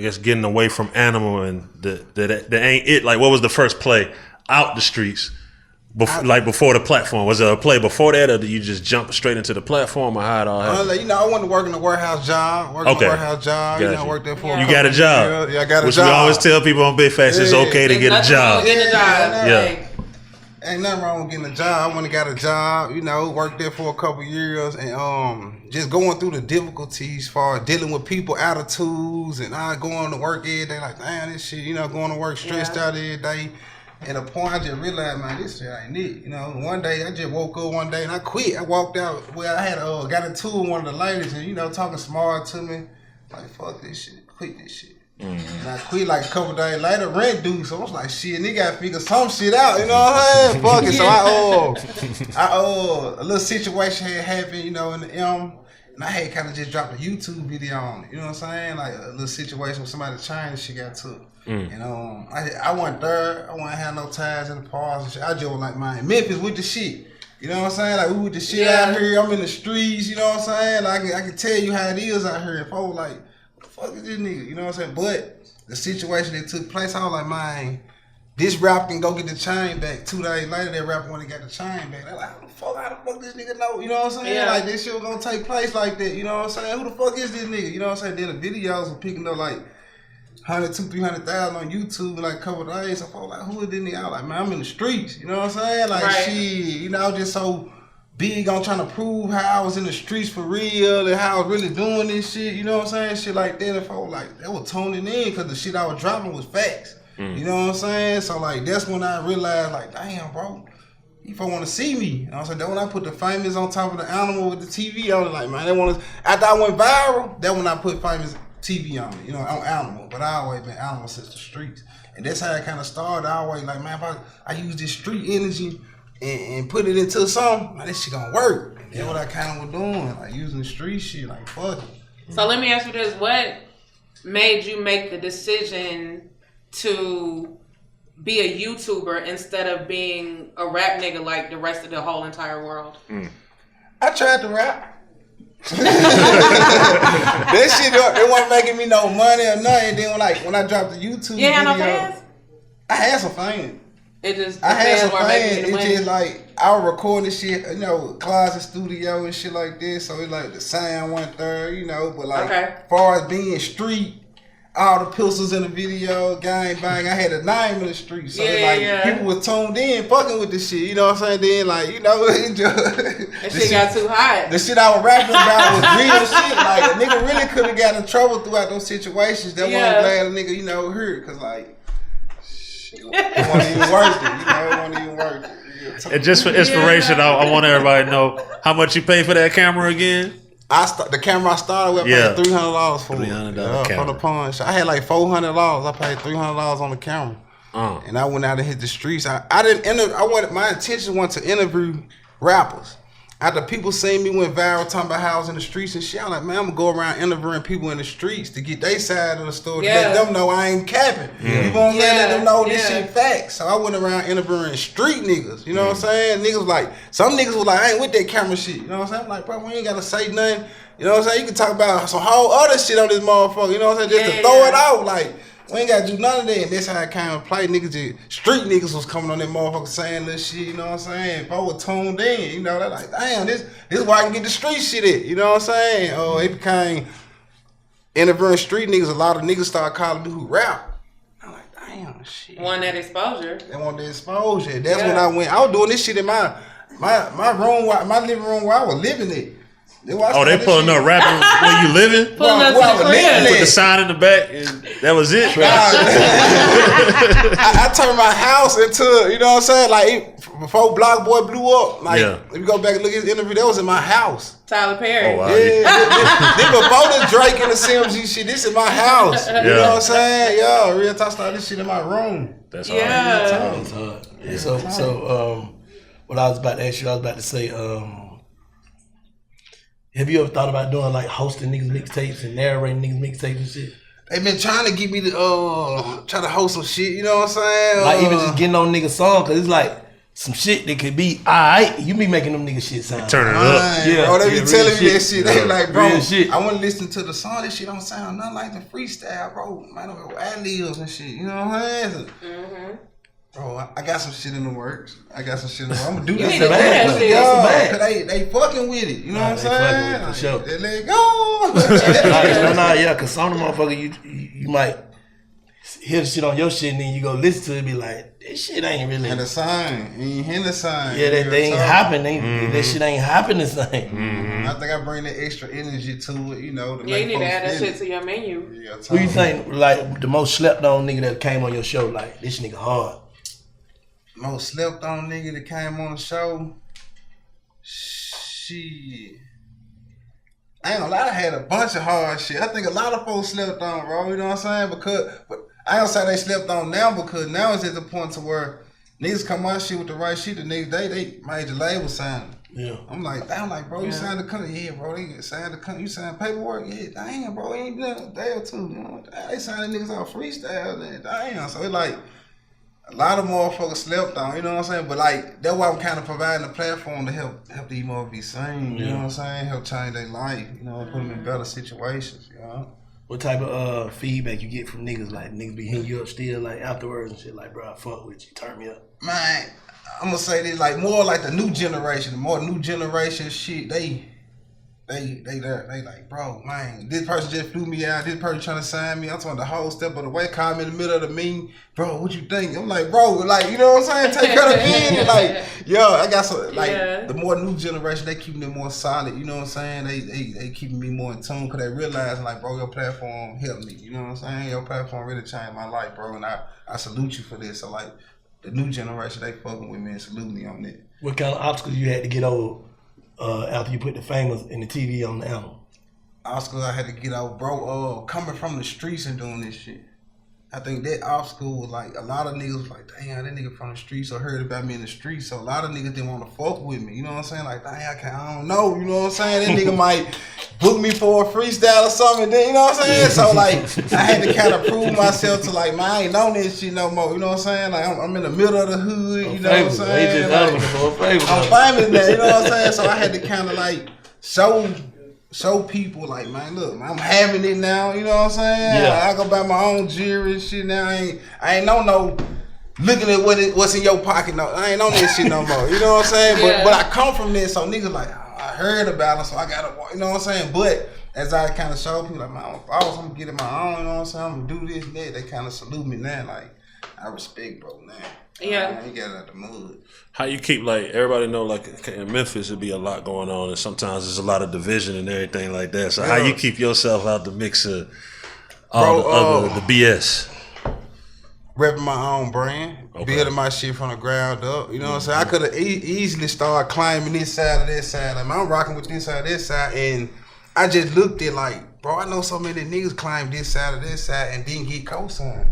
I guess getting away from Animal and that ain't it. Like, what was the first play out the streets? Before the platform, was there a play before that, or did you just jump straight into the platform, or how it all happened? You know, I wanted to work in the warehouse job. You know, worked there for. You got a job. Yeah, I got a job. Which we always tell people on Big Facts, it's okay to get a job. Ain't nothing wrong with getting a job. I went and got a job. You know, worked there for a couple years, and just going through the difficulties for dealing with people attitudes, and I going to work every day like, damn, this shit. You know, going to work stressed out every day. And the point I just realized, man, this shit ain't it. You know, one day I just woke up one day and I quit. I walked out where I had got into with one of the ladies and, you know, talking smart to me. Like, fuck this shit, quit this shit. Mm-hmm. And I quit like a couple days later, rent due. So I was like, shit, nigga gotta figure some shit out, you know what I'm saying? Fuck it. So a little situation had happened, you know, in the M. And I had kind of just dropped a YouTube video on it, you know what I'm saying? Like a little situation with somebody trying and shit got took. And I went there. I wasn't have no ties in the bars and shit. I just was like, man, Memphis with the shit. You know what I'm saying? Like, we with the shit out here. I'm in the streets. You know what I'm saying? Like, I can tell you how it is out here. If I was like, what the fuck is this nigga? You know what I'm saying? But the situation that took place, I was like, man, this rapper can go get the chain back. 2 days later, that rapper went and got the chain back. They're like, how the fuck this nigga know? You know what I'm saying? Like, this shit was gonna take place like that. You know what I'm saying? Who the fuck is this nigga? You know what I'm saying? Then the videos were picking up like 100,000-300,000 on YouTube in like a couple of days. I felt like, who is this nigga? I was like, man, I'm in the streets. You know what I'm saying? Like, shit, you know, I was just so big on trying to prove how I was in the streets for real and how I was really doing this shit. You know what I'm saying? Shit like that. If I was like, that was tuning in because the shit I was dropping was facts. You know what I'm saying? So, like, that's when I realized, like, damn, bro, if I want to see me. You know what I'm saying? That when I put the Famous on top of the Animal with the TV, I was like, man, they want to. After I went viral, that when I put Famous TV on it, you know, on Animal. But I always been Animal since the streets. And that's how it kind of started. I always like, man, if I use this street energy and put it into something, man, this shit gonna work. And that's what I kind of was doing, like using the street shit, like, fuck it. So let me ask you this. What made you make the decision to be a YouTuber instead of being a rap nigga like the rest of the whole entire world? I tried to rap. That shit, it wasn't making me no money or nothing. Then when I dropped the YouTube video, had no fans? I had some fans. I had some fans. It's just like I was recording this shit, you know, closet studio and shit like this. So it's like the sound went there, you know. But like, as far as being street, all the pistols in the video, gang bang, I had a name in the street. So people were tuned in, fucking with this shit. You know what I'm saying? Then like, you know, that shit got too hot. The shit I was rapping about was real shit. Like a nigga really could have got in trouble throughout those situations. That wasn't glad a nigga, you know, heard. Cause like, shit, it wasn't even worth it. You know, it wasn't even worth it. And just for inspiration, I want everybody to know how much you paid for that camera again. The camera I started with, I paid $300 for it. $300 for the pawn shop. I had like $400. I paid $300 on the camera, and I went out and hit the streets. I didn't enter. My intention was to interview rappers. After people seen me went viral talking about how I was in the streets and shit, I'm like, man, I'm gonna go around interviewing people in the streets to get their side of the story, to let them know I ain't capping. You know what I'm saying? Let them know this shit facts. So I went around interviewing street niggas. You know what I'm saying? Niggas like, some niggas was like, I ain't with that camera shit. You know what I'm saying? I'm like, bro, we ain't gotta say nothing. You know what I'm saying? You can talk about some whole other shit on this motherfucker. You know what I'm saying? Just to throw it out, like. We ain't gotta do none of that. And that's how I kind of play. Street niggas was coming on that motherfucker saying this shit, you know what I'm saying? If I was tuned in, you know, they're like, damn, this is where I can get the street shit at, you know what I'm saying? Oh, it became interviewing street niggas. A lot of niggas started calling me who rap. I'm like, damn, shit. Want that exposure. They want the exposure. That's when I went. I was doing this shit in my room, my living room where I was living at. They pulling up rapping where you living? Pulling up to the crib. Put the sign in the back and that was it. I turned my house into, you know what I'm saying? Like before Block Boy blew up, like if you go back and look at his interview, that was in my house. Tyler Perry. Oh, wow. Then before the Drake and the CMG shit, this is my house. You know what I'm saying? Yo, real talk, started this shit in my room. That's hard. That's hard. So what I was about to ask you, I was about to say, have you ever thought about doing like hosting niggas mixtapes and narrating niggas mixtapes and shit? They been trying to get me to try to host some shit, you know what I'm saying? Like even just getting on niggas' songs, cause it's like some shit that could be alright, you be making them niggas shit sound. Turn it up. Yeah, bro, they be telling me that shit. They like, bro, real shit. I want to listen to the song. This shit don't sound nothing like the freestyle, bro. Man, ad-libs and shit. You know what I'm saying? Mm-hmm. Bro, I got some shit in the works. I'm gonna do You this. need to do that shit. Cause they fucking with it. You know what I'm saying? For sure. They let it go. Yeah, cause some of the motherfuckers you might hear the shit on your shit and then you go listen to it and be like, this shit ain't really. And the sign, you ain't hear the sign. Yeah, they ain't happening. That shit ain't happening the same. I think I bring that extra energy to it, you know. To Yeah, you make need to folks add that feel shit it. to your menu. Yeah, Who you think like the most slept on nigga that came on your show? Like this nigga hard. Most slept on nigga that came on the show. Shit. I ain't gonna lie, I had a bunch of hard shit. I think a lot of folks slept on, bro. You know what I'm saying? But I don't say they slept on now because now it's at the point to where niggas come out shit with the right shit the next day, they major label signing. Yeah. I'm like, bro, you signed the country. Yeah, bro, they signed the country. You signed paperwork. Yeah, damn, bro, ain't been a day or two. You know, they signing niggas off freestyle. Damn, so it's like a lot of motherfuckers slept on. You know what I'm saying? But like that's why I'm kind of providing a platform to help these motherfuckers be seen. You know what I'm saying? Help change their life. You know, put them in better situations. You know. What type of feedback you get from niggas? Like niggas be hitting you up still like afterwards and shit. Like, bro, I fuck with you. Turn me up. Man, I'm gonna say this like more like the new generation. The more new generation shit, they like, bro, man, this person just flew me out. This person trying to sign me. I'm talking the whole step of the way. Call me in the middle of the meeting, bro. What you think? I'm like, bro, like, you know what I'm saying? Take care of the meeting. Like, yo, I got some like the more new generation, they keeping it more solid. You know what I'm saying? They keeping me more in tune because they realize like, bro, your platform helped me. You know what I'm saying? Your platform really changed my life, bro, and I salute you for this. So like, the new generation, they fucking with me and salute me on it. What kind of obstacles you had to get over after you put the famous and the TV on the album? Obstacles I had to get out, bro. Coming from the streets and doing this shit. I think that obstacle was like a lot of niggas was like, damn, that nigga from the streets or heard about me in the streets. So a lot of niggas didn't want to fuck with me. You know what I'm saying? Like, dang, I don't know. You know what I'm saying? That nigga might book me for a freestyle or something. Then, you know what I'm saying? So like, I had to kind of prove myself to like, man, I ain't on this shit no more. You know what I'm saying? Like, I'm in the middle of the hood. You know what I'm saying? Like, I'm famous now. You know what I'm saying? So I had to kind of like show people like, man, look, man, I'm having it now. You know what I'm saying? Yeah. I go buy my own jewelry and shit now. I ain't no looking at what's in your pocket. No, I ain't on this shit no more. You know what I'm saying? Yeah. But I come from this, so niggas like, I heard about it, so I gotta, you know what I'm saying? But as I kind of show people like, man, I'm a boss, I'm gonna get it my own. You know what I'm saying? I'm gonna do this and that. They kind of salute me now. Like, I respect, bro. Now. Yeah. He got out the mud. How you keep like everybody know like in Memphis it'd be a lot going on and sometimes there's a lot of division and everything like that. So how you keep yourself out the mix of all the BS? Repping my own brand, building my shit from the ground up. You know what I'm saying? I could have easily started climbing this side or that side. Like, man, I'm rocking with this side, that side, and I just looked at like, bro, I know so many niggas climb this side or that side and didn't get co-signed.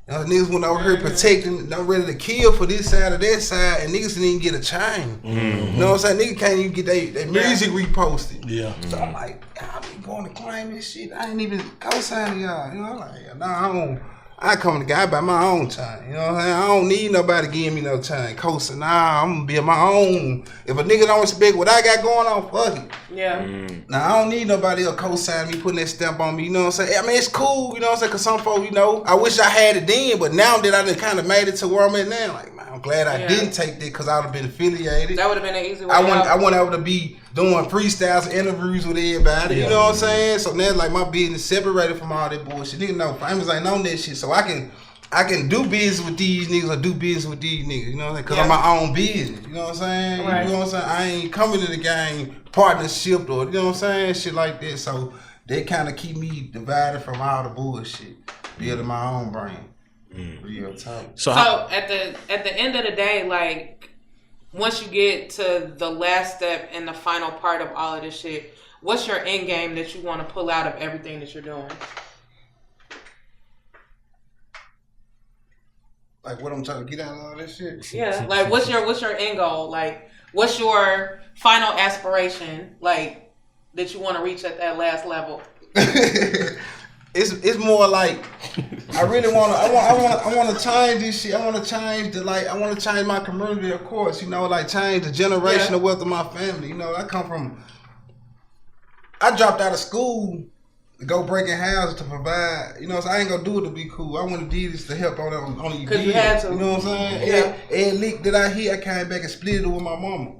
You know, niggas went over here protecting, not ready to kill for this side or that side, and niggas didn't even get a chain. You know what I'm saying? Niggas can't even get their music reposted. Yeah. So I'm like, I be going to claim this shit. I ain't even co-signing y'all. You know, I'm like, nah, I come to God by my own time. You know what I'm saying? I don't need nobody giving me no time. Co-sign, nah, I'm gonna be on my own. If a nigga don't respect what I got going on, fuck it. Yeah. Now, I don't need nobody else co-signing me, putting that stamp on me, you know what I'm saying? I mean, it's cool, you know what I'm saying? Because some folks, you know, I wish I had it then, but now that I done kind of made it to where I'm at now, like, man, I'm glad I didn't take that because I would have been affiliated. That would have been an easy way I out. wasn't able to be doing freestyles and interviews with everybody, you know what I'm saying? So now, like, my business separated from all that bullshit. Nigga, no, famous ain't on that shit, so I can do business with these niggas or do business with these niggas, you know what I'm saying? Because I'm my own business, you know what I'm saying? Right. You know what I'm saying? I ain't coming to the game partnership or, you know what I'm saying? Shit like that. So they kind of keep me divided from all the bullshit, building my own brand. Real talk. So at the end of the day, like, once you get to the last step and the final part of all of this shit, what's your end game that you want to pull out of everything that you're doing? Like what I'm trying to get out of all this shit? Yeah, like what's your end goal? Like, what's your final aspiration, like, that you want to reach at that last level? It's more like I really want to. I want to change this shit. I want to change I want to change my community, of course. You know, like change the generational wealth of my family. You know, I dropped out of school to go breaking houses to provide. You know, so I ain't gonna do it to be cool. I want to do this to help on you. Because you had to. You know what I'm saying? Yeah. Every leak that I hit, I came back and split it with my mama.